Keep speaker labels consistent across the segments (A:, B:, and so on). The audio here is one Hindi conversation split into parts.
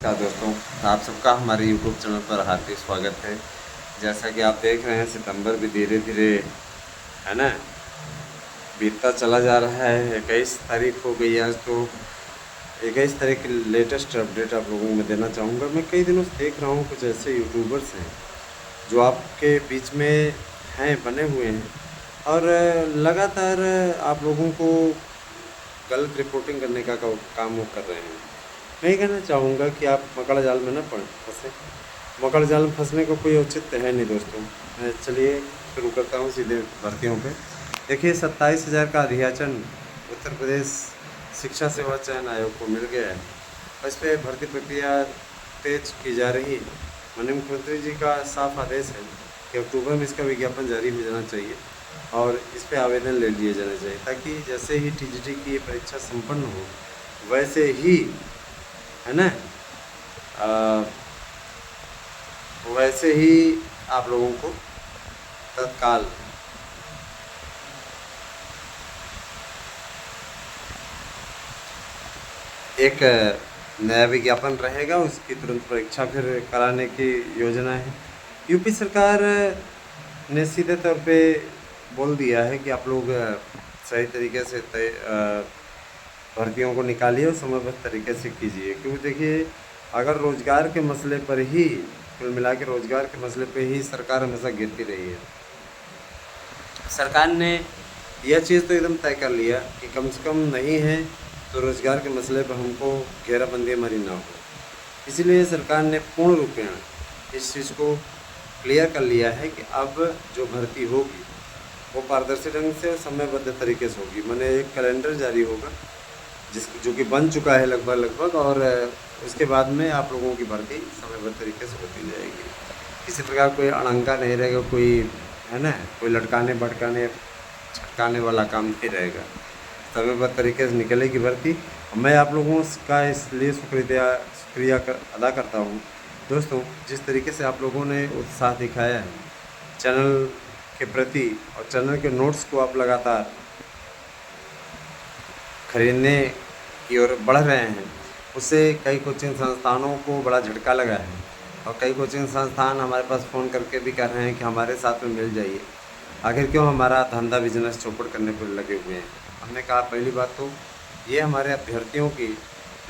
A: दोस्तों, आप सबका हमारे YouTube चैनल पर हार्दिक स्वागत है। जैसा कि आप देख रहे हैं, सितंबर भी धीरे धीरे है ना बीतता चला जा रहा है। 21 तारीख हो गई आज। तो 21 तारीख की लेटेस्ट अपडेट आप लोगों को मैं देना चाहूँगा। मैं कई दिनों से देख रहा हूँ कुछ ऐसे यूट्यूबर्स हैं जो आपके बीच में हैं, बने हुए हैं और लगातार आप लोगों को गलत रिपोर्टिंग करने का काम वो कर रहे हैं। मैं ये कहना चाहूँगा कि आप मकड़ जाल में न फंसे। मकड़ जाल में फंसने को कोई औचित्य है नहीं दोस्तों। चलिए शुरू करता हूँ सीधे भर्तियों पे। देखिए, 27,000 का अधियाचन उत्तर प्रदेश शिक्षा सेवा चयन आयोग को मिल गया है। इस पर भर्ती प्रक्रिया तेज की जा रही है। माननीय मुख्यमंत्री जी का साफ आदेश है कि अक्टूबर में इसका विज्ञापन जारी हो जाना चाहिए और इस पे आवेदन ले लिए जाने चाहिए, ताकि जैसे ही टीजीटी की ये परीक्षा संपन्न हो वैसे ही है ना वैसे ही आप लोगों को तत्काल एक नया विज्ञापन रहेगा, उसकी तुरंत परीक्षा फिर कराने की योजना है। यूपी सरकार ने सीधे तौर पे बोल दिया है कि आप लोग सही तरीके से भर्तियों को निकालिए और समयबद्ध तरीके से कीजिए। क्योंकि देखिए, अगर रोज़गार के मसले पर ही कुल मिला के रोज़गार के मसले पे ही सरकार हमेशा गिरती रही है। सरकार ने यह चीज़ तो एकदम तय कर लिया कि कम से कम नहीं है तो रोज़गार के मसले पर हमको घेराबंदी हमारी ना हो। इसीलिए सरकार ने पूर्ण रूपेण इस चीज़ को क्लियर कर लिया है कि अब जो भर्ती होगी वो पारदर्शी ढंग से और समयबद्ध तरीके से होगी। मैंने एक कैलेंडर जारी होगा जो कि बन चुका है लगभग, और उसके बाद में आप लोगों की भर्ती समयबद्ध तरीके से होती जाएगी। किसी प्रकार कोई अड़ंगा नहीं रहेगा, कोई है ना, कोई लटकाने भटकाने छटकाने वाला काम नहीं रहेगा। समयबद्ध तरीके से निकलेगी भर्ती। मैं आप लोगों का इसलिए शुक्रिया अदा करता हूँ दोस्तों, जिस तरीके से आप लोगों ने उत्साह दिखाया है चैनल के प्रति और चैनल के नोट्स को आप लगातार खरीदने की ओर बढ़ रहे हैं। उससे कई कोचिंग संस्थानों को बड़ा झटका लगा है और कई कोचिंग संस्थान हमारे पास फ़ोन करके भी कह रहे हैं कि हमारे साथ में मिल जाइए। आखिर क्यों हमारा धंधा बिजनेस चौपट करने पर लगे हुए हैं। हमने कहा, पहली बात तो ये हमारे अभ्यर्थियों के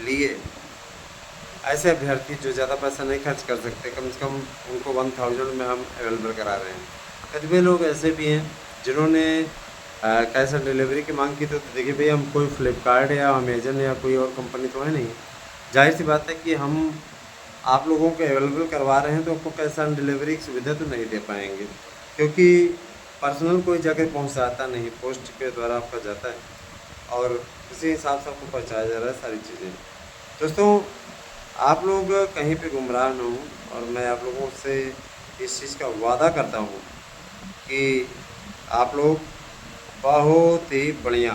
A: लिए, ऐसे अभ्यर्थी जो ज़्यादा पैसा नहीं खर्च कर सकते, कम से कम उनको 1000 में हम अवेलेबल करा रहे हैं। कतिपय लोग ऐसे भी हैं जिन्होंने कैश ऑन डिलीवरी की मांग की। तो देखिए भैया, हम कोई फ्लिपकार्ट या अमेजन या कोई और कंपनी तो है नहीं। जाहिर सी बात है कि हम आप लोगों को अवेलेबल करवा रहे हैं तो आपको कैश ऑन डिलीवरी की सुविधा तो नहीं दे पाएंगे, क्योंकि पर्सनल कोई जगह पहुंचाता नहीं, पोस्ट के द्वारा आपका जाता है और उसी हिसाब से आपको पहुंचाया जा रहा है सारी चीज़ें। दोस्तों, आप लोग कहीं पे गुमराह न हो और मैं आप लोगों से इस चीज़ का वादा करता हूँ कि आप लोग बहुत ही बढ़िया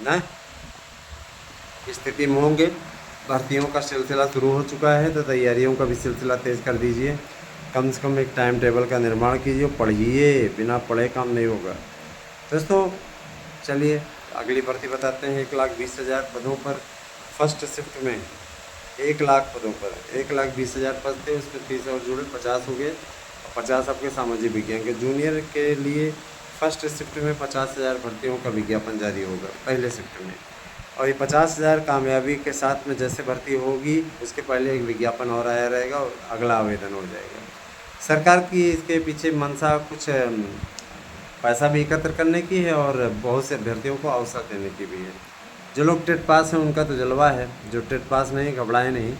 A: न स्थिति में होंगे। भर्तियों का सिलसिला शुरू हो चुका है तो तैयारियों का भी सिलसिला तेज़ कर दीजिए। कम से कम एक टाइम टेबल का निर्माण कीजिए, पढ़िए, बिना पढ़े काम नहीं होगा। दोस्तों चलिए अगली भर्ती बताते हैं। 1,20,000 पदों पर फर्स्ट शिफ्ट में 1 लाख पदों पर 1,20,000 पद थे, उसमें 30 और जुड़े 50 हो गए और 50 आपके सामाजिक विज्ञान के जूनियर के लिए फर्स्ट शिफ्ट में 50,000 भर्तियों का विज्ञापन जारी होगा पहले शिफ्ट में। और ये 50,000 कामयाबी के साथ में जैसे भर्ती होगी उसके पहले एक विज्ञापन और आया रहेगा और अगला आवेदन हो जाएगा। सरकार की इसके पीछे मंशा कुछ पैसा भी एकत्र करने की है और बहुत से अभ्यर्थियों को अवसर देने की भी है। जो लोग टेट पास हैं उनका तो जलवा है, जो टेट पास नहीं, घबराए नहीं,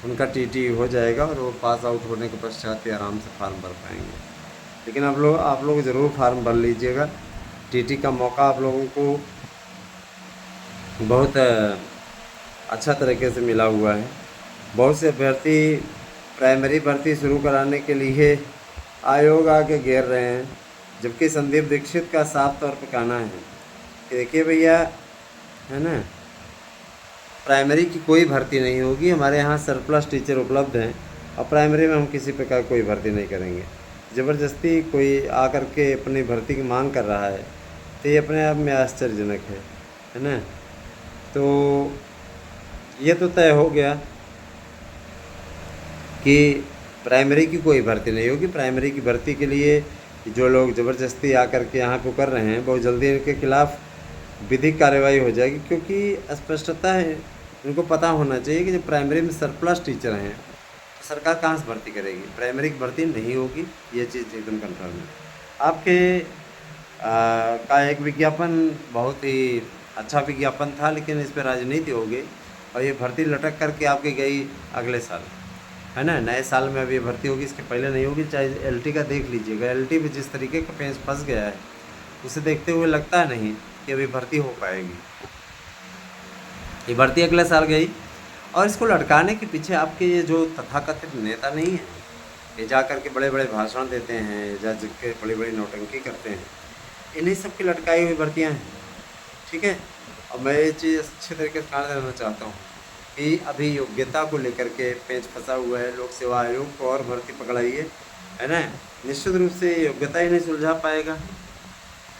A: उनका टीटी हो जाएगा और वो पास आउट होने के पश्चात ही आराम से फार्म भर पाएंगे। लेकिन आप लोग ज़रूर फार्म भर लीजिएगा। टीटी का मौका आप लोगों को बहुत अच्छा तरीके से मिला हुआ है। बहुत से अभ्यर्थी प्राइमरी भर्ती शुरू कराने के लिए आयोग आके घेर रहे हैं, जबकि संदीप दीक्षित का साफ तौर पर कहना है कि देखिए भैया, है ना, प्राइमरी की कोई भर्ती नहीं होगी, हमारे यहाँ सरप्लस टीचर उपलब्ध हैं और प्राइमरी में हम किसी प्रकार कोई भर्ती नहीं करेंगे। ज़बरदस्ती कोई आकर के अपनी भर्ती की मांग कर रहा है तो ये अपने आप में आश्चर्यजनक है ना। तो ये तो तय हो गया कि प्राइमरी की कोई भर्ती नहीं होगी। प्राइमरी की भर्ती के लिए जो लोग ज़बरदस्ती आकर के यहाँ पे कर रहे हैं, बहुत जल्दी इनके खिलाफ़ विधिक कार्रवाई हो जाएगी, क्योंकि स्पष्टता है, इनको पता होना चाहिए कि जो प्राइमरी में सरप्लस टीचर हैं तो सरकार कहाँ से भर्ती करेगी। प्राइमरी की भर्ती नहीं होगी, ये चीज़ एकदम कन्फर्म है। आपके का एक विज्ञापन बहुत ही अच्छा विज्ञापन था, लेकिन इस पर राजनीति हो गई और ये भर्ती लटक करके आपकी गई अगले साल, है ना। नए साल में अभी भर्ती होगी, इसके पहले नहीं होगी। चाहे एलटी का देख लीजिएगा, एलटी में जिस तरीके का पेंच फंस गया है, उसे देखते हुए लगता नहीं कि अभी भर्ती हो पाएगी। ये भर्ती अगले साल गई, और इसको लटकाने के पीछे आपके ये जो तथाकथित नेता नहीं है, ये जा कर के बड़े बड़े भाषण देते हैं, जा के बड़ी बड़ी नौटंकी करते हैं, इन्हीं सब की लटकाई हुई भर्तियाँ हैं, ठीक है। और मैं ये चीज़ अच्छे तरीके से ध्यान देना चाहता हूँ कि अभी योग्यता को लेकर के पेंच फंसा हुआ है। लोक सेवा आयोग को और भर्ती पकड़ाई है ना। निश्चित रूप से योग्यता ही नहीं सुलझा पाएगा,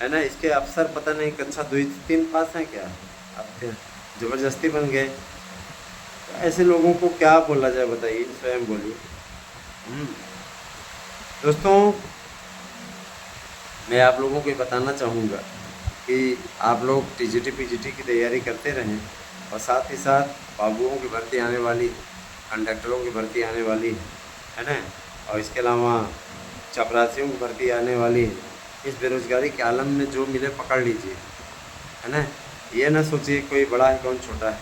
A: है ना। इसके अफसर पता नहीं कक्षा 2-3 पास हैं क्या, अब ज़बरदस्ती बन गए। तो ऐसे लोगों को क्या बोला जाए, बताइए, स्वयं बोलिए। दोस्तों, मैं आप लोगों को ये बताना चाहूँगा कि आप लोग टीजीटी पीजीटी की तैयारी करते रहें, और साथ ही साथ बाबुओं की भर्ती आने वाली, कंडक्टरों की भर्ती आने वाली है ना, और इसके अलावा चपरासियों की भर्ती आने वाली है। इस बेरोज़गारी के आलम में जो मिले पकड़ लीजिए, है ना। ये ना सोचिए कोई बड़ा है कौन छोटा है।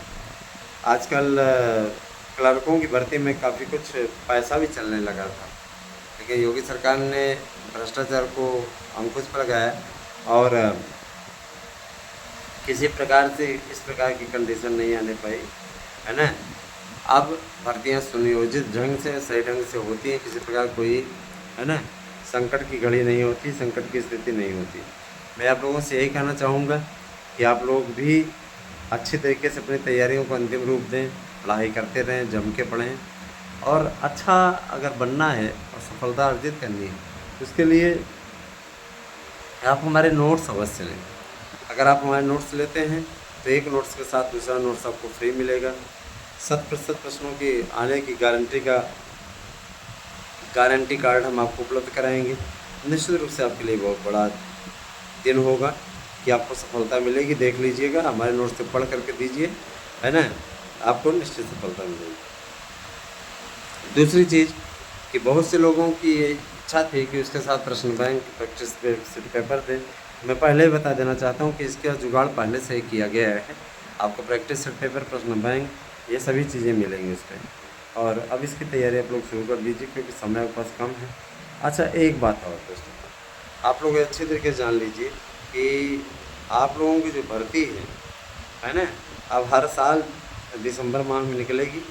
A: आजकल क्लर्कों की भर्ती में काफ़ी कुछ पैसा भी चलने लगा था, लेकिन योगी सरकार ने भ्रष्टाचार को अंकुश पर लगाया और किसी प्रकार से इस प्रकार की कंडीशन नहीं आने पाई, है ना। अब भर्तियां सुनियोजित ढंग से, सही ढंग से होती हैं, किसी प्रकार कोई, है ना, संकट की घड़ी नहीं होती, संकट की स्थिति नहीं होती। मैं आप लोगों से यही कहना चाहूँगा कि आप लोग भी अच्छी तरीके से अपनी तैयारियों को अंतिम रूप दें, पढ़ाई करते रहें, जम के पढ़ें, और अच्छा अगर बनना है और सफलता अर्जित करनी है तो उसके लिए आप हमारे नोट्स अवश्य लें। अगर आप हमारे नोट्स लेते हैं तो एक नोट्स के साथ दूसरा नोट्स आपको फ्री मिलेगा। 100% प्रश्नों की आने की गारंटी कार्ड हम आपको उपलब्ध कराएंगे। निश्चित रूप से आपके लिए बहुत बड़ा दिन होगा कि आपको सफलता मिलेगी। देख लीजिएगा, हमारे नोट्स से पढ़ करके दीजिए, है ना, आपको निश्चित सफलता मिलेगी। दूसरी चीज़ कि बहुत से लोगों की ये इच्छा थी कि उसके साथ प्रश्न बैंक प्रैक्टिस पेपर दें। मैं पहले ही बता देना चाहता हूँ कि इसका जुगाड़ पहले से ही किया गया है। आपको प्रैक्टिस सेट पेपर, प्रश्न बैंक, ये सभी चीज़ें मिलेंगी इस पर, और अब इसकी तैयारी आप लोग शुरू कर दीजिए क्योंकि समय आपके पास कम है। अच्छा, एक बात और दोस्तों, आप लोग अच्छी तरीके से जान लीजिए कि आप लोगों की जो भर्ती है ना, अब हर साल दिसंबर माह में निकलेगी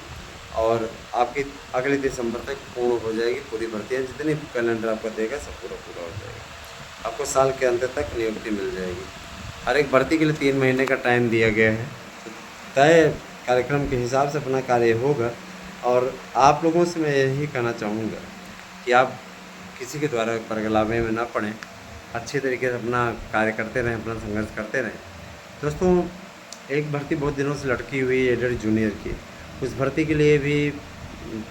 A: और आपकी अगले दिसंबर तक पूर्ण हो जाएगी पूरी भर्तियाँ। जितनी कैलेंडर आपका देगा सब पूरा हो जाएगा। आपको साल के अंत तक नियुक्ति मिल जाएगी। हर एक भर्ती के लिए 3 महीने का टाइम दिया गया है। तय कार्यक्रम के हिसाब से अपना कार्य होगा, और आप लोगों से मैं यही कहना चाहूँगा कि आप किसी के द्वारा परगलावे में ना पड़ें, अच्छे तरीके से अपना कार्य करते रहें, अपना संघर्ष करते रहें। दोस्तों, एक भर्ती बहुत दिनों से लटकी हुई है, एडेड जूनियर की। उस भर्ती के लिए भी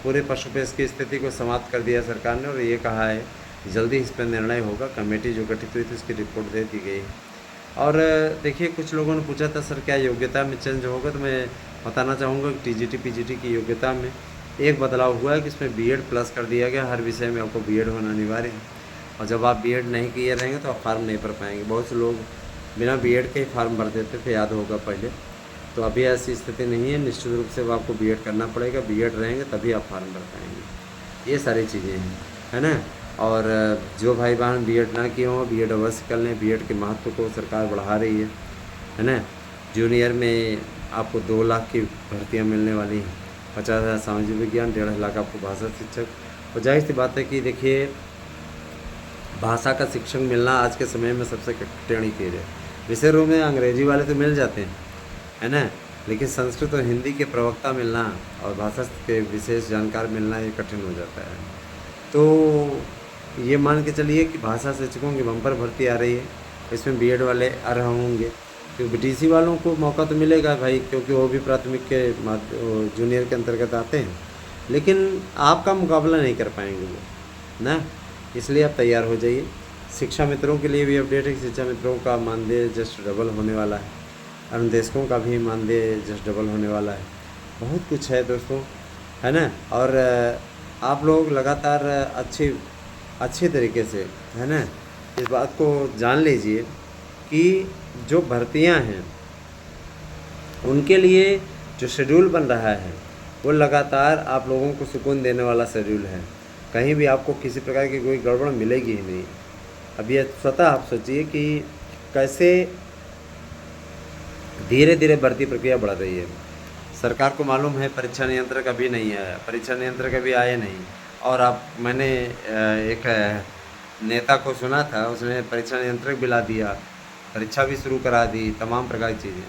A: पूरे पशुपेश की स्थिति को समाप्त कर दिया सरकार ने, और ये कहा है जल्दी इस पर निर्णय होगा। कमेटी जो गठित हुई थी उसकी रिपोर्ट दे दी गई। और देखिए, कुछ लोगों ने पूछा था सर क्या योग्यता में चेंज होगा, तो मैं बताना चाहूँगा कि टीजीटी पीजीटी की योग्यता में एक बदलाव हुआ है कि इसमें बीएड प्लस कर दिया गया। हर विषय में आपको बीएड होना अनिवार्य है, और जब आप बीएड नहीं किए रहेंगे तो आप फार्म नहीं भर पाएंगे। बहुत से लोग बिना बीएड के ही फार्म भर देते थे, याद होगा पहले। तो अभी ऐसी स्थिति नहीं है, निश्चित रूप से आपको बीएड करना पड़ेगा। बीएड रहेंगे तभी आप फार्म भर पाएंगे। ये सारी चीज़ें हैं, है ना। और जो भाई बहन बीएड ना किए हों, बीएड अवश्य कर लें। बीएड के महत्व को सरकार बढ़ा रही है ना। जूनियर में आपको 2 लाख की भर्तियाँ मिलने वाली हैं। 50,000 सामाजिक विज्ञान, 1.5 लाख आपको भाषा शिक्षक। और जाहिर सी बात है कि देखिए, भाषा का शिक्षक मिलना आज के समय में सबसे कठिन चीज़ है। विषय रूप में अंग्रेजी वाले तो मिल जाते हैं, है ना, लेकिन संस्कृत और हिंदी के प्रवक्ता मिलना और भाषा के विशेष जानकार मिलना ये कठिन हो जाता है। तो ये मान के चलिए कि भाषा शिक्षकों की बम्पर भर्ती आ रही है, इसमें बीएड वाले आ रहे होंगे। तो बीटीसी वालों को मौका तो मिलेगा भाई, क्योंकि वो भी प्राथमिक के जूनियर के अंतर्गत आते हैं। लेकिन आपका मुकाबला नहीं कर पाएंगे वो ना। इसलिए आप तैयार हो जाइए। शिक्षा मित्रों के लिए भी अपडेट है कि शिक्षा मित्रों का मानदेय जस्ट डबल होने वाला है। अनुदेशकों का भी मानदेय जस्ट डबल होने वाला है। बहुत कुछ है दोस्तों, है ना। और आप लोग लगातार अच्छे तरीके से, है ना, इस बात को जान लीजिए कि जो भर्तियां हैं उनके लिए जो शेड्यूल बन रहा है वो लगातार आप लोगों को सुकून देने वाला शेड्यूल है। कहीं भी आपको किसी प्रकार की कोई गड़बड़ मिलेगी ही नहीं। अब ये स्वतः आप सोचिए कि कैसे धीरे धीरे भर्ती प्रक्रिया बढ़ रही है। सरकार को मालूम है परीक्षा नियंत्रक अभी नहीं आया, परीक्षा नियंत्रक अभी आए नहीं। और मैंने एक नेता को सुना था, उसने परीक्षा नियंत्रक भी ला दिया, परीक्षा भी शुरू करा दी, तमाम प्रकार की चीज़ें।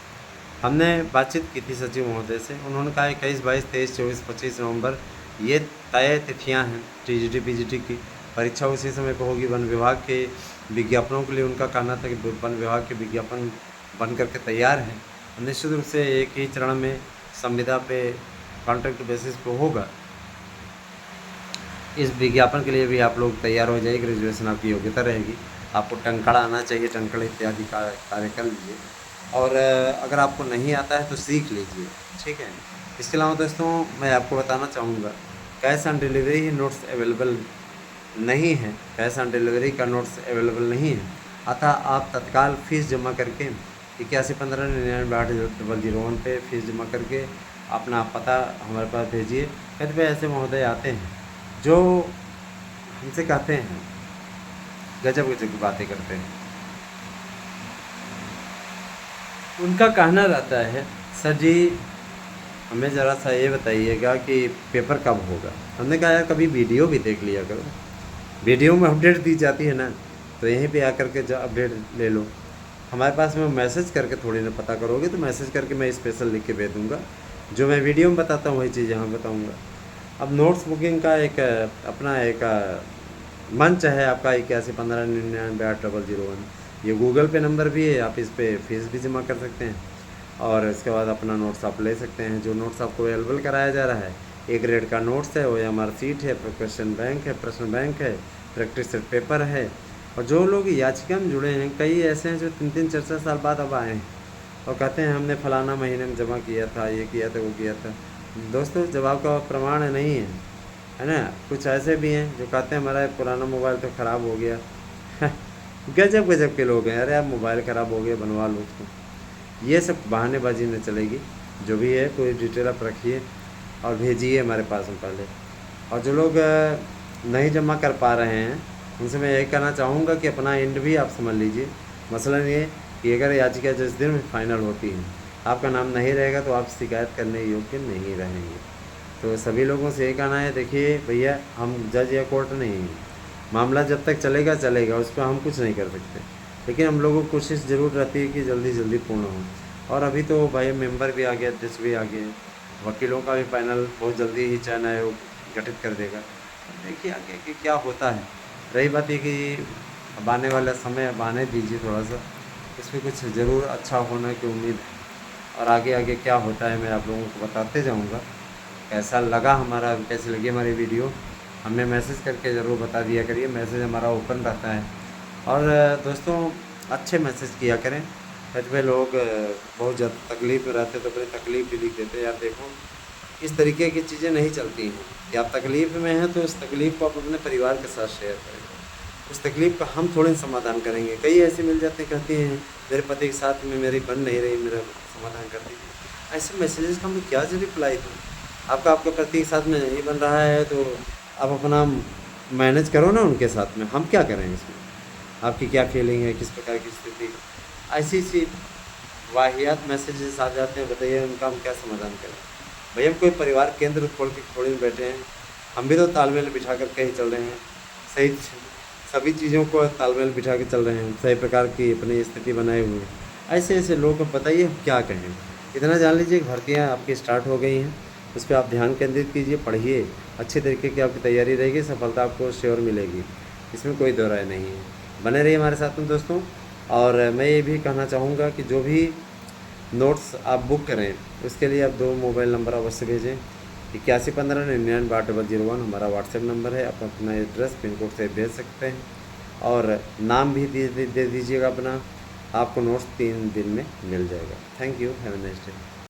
A: हमने बातचीत की थी सचिव महोदय से, उन्होंने कहा 21, 22, 23, 24, 25 नवंबर ये तय तिथियां हैं टीजीटी पीजीटी की। परीक्षा उसी समय पर होगी। वन विभाग के विज्ञापनों के लिए उनका कहना था कि वन विभाग के विज्ञापन बन करके तैयार हैं। निश्चित रूप से एक ही चरण में संविदा पे कॉन्ट्रैक्ट बेसिस पे होगा। इस विज्ञापन के लिए भी आप लोग तैयार हो जाइए। ग्रेजुएशन आपकी योग्यता रहेगी, आपको टंकड़ आना चाहिए, टंकड़ इत्यादि का कार्य कर लीजिए। और अगर आपको नहीं आता है तो सीख लीजिए, ठीक है। इसके अलावा दोस्तों मैं आपको बताना चाहूँगा, cash on delivery he notes available नहीं है, कैश ऑन डिलीवरी का नोट्स अवेलेबल नहीं है। अतः आप तत्काल फ़ीस जमा करके 8115998001 पे फीस जमा करके अपना पता हमारे पास भेजिए। कतिपय ऐसे महोदय आते हैं जो हमसे कहते हैं, गजब गजब की बातें करते हैं। उनका कहना रहता है, सर जी हमें ज़रा सा ये बताइएगा कि पेपर कब होगा। हमने कहा यार कभी वीडियो भी देख लिया करो, वीडियो में अपडेट दी जाती है ना, तो यहीं पे आकर के जो अपडेट ले लो। हमारे पास में मैसेज करके थोड़ी ना पता करोगे, तो मैसेज करके मैं स्पेशल लिख के भेज दूँगा। जो मैं वीडियो में बताता हूँ वही चीज़ यहाँ बताऊँगा। अब नोट्स बुकिंग का एक अपना एक मंच है आपका 8115998001। ये गूगल पे नंबर भी है, आप इस पर फीस भी जमा कर सकते हैं और इसके बाद अपना नोट्स आप ले सकते हैं। जो नोट्स आपको अवेलेबल कराया जा रहा है, ए ग्रेड का नोट्स है, OMR सीट है, क्वेश्चन बैंक है, प्रश्न बैंक है, प्रैक्टिस सेट पेपर है। और जो लोग याचिका में जुड़े हैं, कई ऐसे हैं जो 3-3, 4-4 साल बाद अब आए हैं और कहते हैं हमने फलाना महीने में जमा किया था, ये किया था, वो किया था। दोस्तों जब आपका प्रमाण नहीं है ना। कुछ ऐसे भी हैं जो कहते हैं हमारा पुराना मोबाइल तो ख़राब हो गया। गजब गजब के लोग हैं। अरे आप मोबाइल ख़राब हो गया, बनवा लो उसको। ये सब बहानेबाजी नहीं चलेगी। जो भी है कोई डिटेल आप रखिए और भेजिए हमारे पास में पहले। और जो लोग नहीं जमा कर पा रहे हैं उनसे मैं यही कहना चाहूँगा कि अपना एंड भी आप समझ लीजिए। मसलन ये कि अगर याचिका जिस दिन में फाइनल होती है आपका नाम नहीं रहेगा तो आप शिकायत करने योग्य नहीं रहेंगे। तो सभी लोगों से ये कहना है, देखिए भैया हम जज या कोर्ट नहीं हैं, मामला जब तक चलेगा चलेगा, उस पर हम कुछ नहीं कर सकते। लेकिन हम लोगों को कोशिश ज़रूर रहती है कि जल्दी जल्दी पूर्ण हो। और अभी तो भाई मेंबर भी आ गया, अध्यक्ष भी आ गए, वकीलों का भी पैनल बहुत जल्दी ही चयन आयोग गठित कर देगा। देखिए आगे कि क्या होता है। रही बात ये कि अब आने वाला समय अब आने दीजिए थोड़ा सा, इसमें कुछ ज़रूर अच्छा होने की उम्मीद है। और आगे आगे क्या होता है मैं आप लोगों को बताते जाऊँगा। कैसा लगा हमारा, कैसी लगी हमारी वीडियो, हमें मैसेज करके ज़रूर बता दिया करिए। मैसेज हमारा ओपन रहता है। और दोस्तों अच्छे मैसेज किया करें। कई लोग बहुत ज़्यादा तकलीफ़ में रहते तो अपनी तकलीफ़ भी लिख देते हैं। यार देखो इस तरीके की चीज़ें नहीं चलती हैं कि आप तकलीफ़ में हैं तो उस तकलीफ़ को आप अपने परिवार के साथ शेयर करें। उस तकलीफ़ का हम थोड़े समाधान करेंगे। कई ऐसे मिल जाते हैं, कहती हैं मेरे पति के साथ में मेरी बन नहीं रही, मेरा समाधान कर दीजिए। ऐसे मैसेजेस का हमें क्या ज़रूर रिप्लाई दूँ। आपका पति के साथ में नहीं बन रहा है तो आप अपना मैनेज करो ना उनके साथ में, हम क्या करें इसमें। आपकी क्या फीलिंग है, किस प्रकार की स्थिति। ऐसी सी वाहियात मैसेजेस आ जाते हैं, बताइए उनका हम क्या समाधान करें। भैया कोई परिवार केंद्र खोल के थोड़ी में बैठे हैं, हम भी तो तालमेल बिठा कर के ही चल रहे हैं। सही सभी चीज़ों को तालमेल बिठा के चल रहे हैं, सही प्रकार की अपनी स्थिति बनाए हुए हैं। ऐसे ऐसे लोग को बताइए हम क्या कहें। इतना जान लीजिए भर्तियाँ आपकी स्टार्ट हो गई हैं, उस पर आप ध्यान केंद्रित कीजिए, पढ़िए, अच्छे तरीके की आपकी तैयारी रहेगी, सफलता आपको श्योर मिलेगी, इसमें कोई दो राय नहीं है। बने रहिए हमारे साथ में दोस्तों। और मैं ये भी कहना चाहूँगा कि जो भी नोट्स आप बुक करें उसके लिए आप 2 मोबाइल नंबर अवश्य भेजें। 8115998201 हमारा व्हाट्सएप नंबर है। आप अपना एड्रेस पिन कोड से भेज सकते हैं और नाम भी दे दीजिएगा अपना। आपको नोट्स 3 दिन में मिल जाएगा। Thank you, have a nice day.